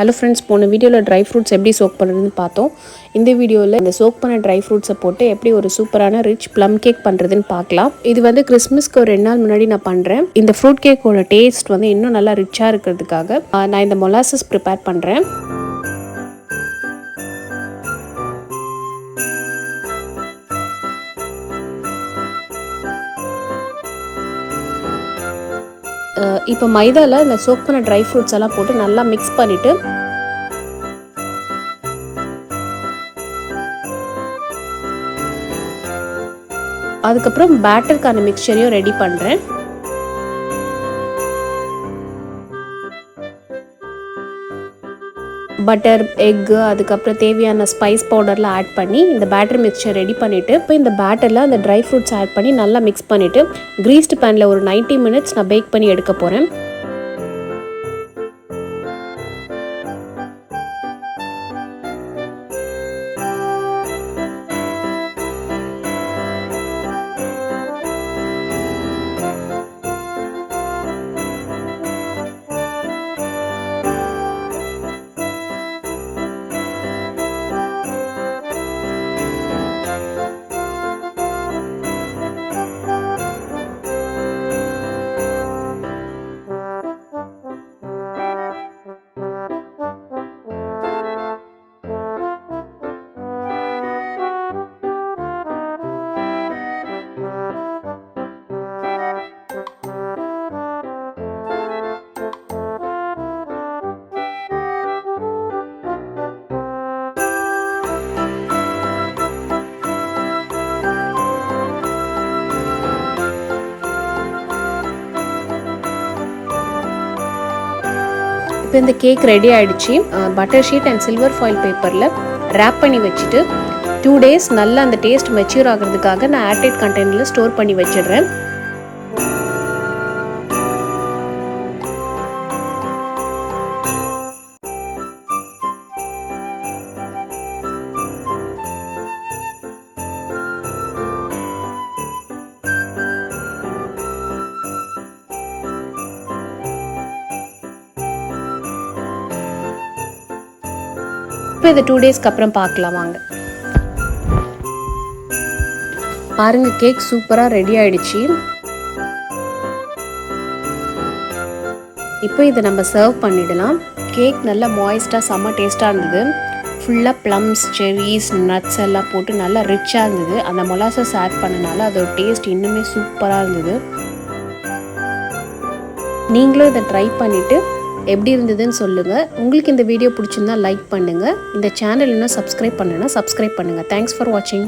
Hello friends, போன வீடியோவில் dry fruits எப்படி சோக் பண்ணுறதுன்னு பார்த்தோம். இந்த வீடியோவில் இந்த சோக் பண்ண ட்ரை ஃப்ரூட்ஸை போட்டு எப்படி ஒரு சூப்பரான ரிச் ப்ளம் கேக் பண்ணுறதுன்னு பார்க்கலாம். இது வந்து கிறிஸ்மஸ்க்கு ஒரு 2 நாள் முன்னாடி நான் பண்ணுறேன். இந்த ஃப்ரூட் கேக்கோட டேஸ்ட் வந்து இன்னும் நல்லா ரிச்சாக இருக்கிறதுக்காக நான் இந்த மொலாசஸ் ப்ரிப்பேர் பண்ணுறேன். இப்போ மைதாவில் இந்த சோக் பண்ண ட்ரை ஃப்ரூட்ஸ் எல்லாம் போட்டு நல்லா மிக்ஸ் பண்ணிவிட்டு அதுக்கப்புறம் பேட்டருக்கான மிக்சரையும் ரெடி பண்ணுறேன். பட்டர், எக்கு, அதுக்கப்புறம் தேவையான ஸ்பைஸ் பவுடர்லாம் ஆட் பண்ணி இந்த பேட்டர் மிக்சர் ரெடி பண்ணிவிட்டு இப்போ இந்த பேட்டரில் அந்த ட்ரை ஃப்ரூட்ஸ் ஆட் பண்ணி நல்லா மிக்ஸ் பண்ணிவிட்டு க்ரீஸ்டு பேனில் ஒரு 90 மினிட்ஸ் நான் பேக் பண்ணி எடுக்க போகிறேன். இப்போ இந்த கேக் ரெடி ஆகிடுச்சு. Butter sheet and silver foil பேப்பரில் ரேப் பண்ணி வச்சுட்டு 2 days நல்லா அந்த டேஸ்ட் மெச்சூர் ஆகிறதுக்காக நான் ஏர்டைட் கண்டெய்னரில் ஸ்டோர் பண்ணி வச்சிடுறேன். இப்போ இது 2 daysக்கு அப்புறம் பார்க்கலாம் வாங்க. பாருங்க, கேக் சூப்பராக ரெடி ஆயிடுச்சு. இப்போ இதை நம்ம சர்வ் பண்ணிடலாம். கேக் நல்லா மாய்ஸ்டாக செம்ம டேஸ்ட்டாக இருந்தது. ஃபுல்லாக ப்ளம்ஸ், செர்ரீஸ், நட்ஸ் எல்லாம் போட்டு நல்லா ரிச்சாக இருந்தது. அந்த மொலாசஸ் ஆட் பண்ணனால அதோட டேஸ்ட் இன்னுமே சூப்பராக இருந்தது. நீங்களும் இதை ட்ரை பண்ணிவிட்டு எப்படி இருந்ததுன்னு சொல்லுங்கள். உங்களுக்கு இந்த வீடியோ பிடிச்சிருந்தா லைக் பண்ணுங்கள். இந்த சேனல் இன்னும் சப்ஸ்கிரைப் பண்ணலைன்னா சப்ஸ்கிரைப் பண்ணுங்கள். தேங்க்ஸ் ஃபார் வாட்சிங்.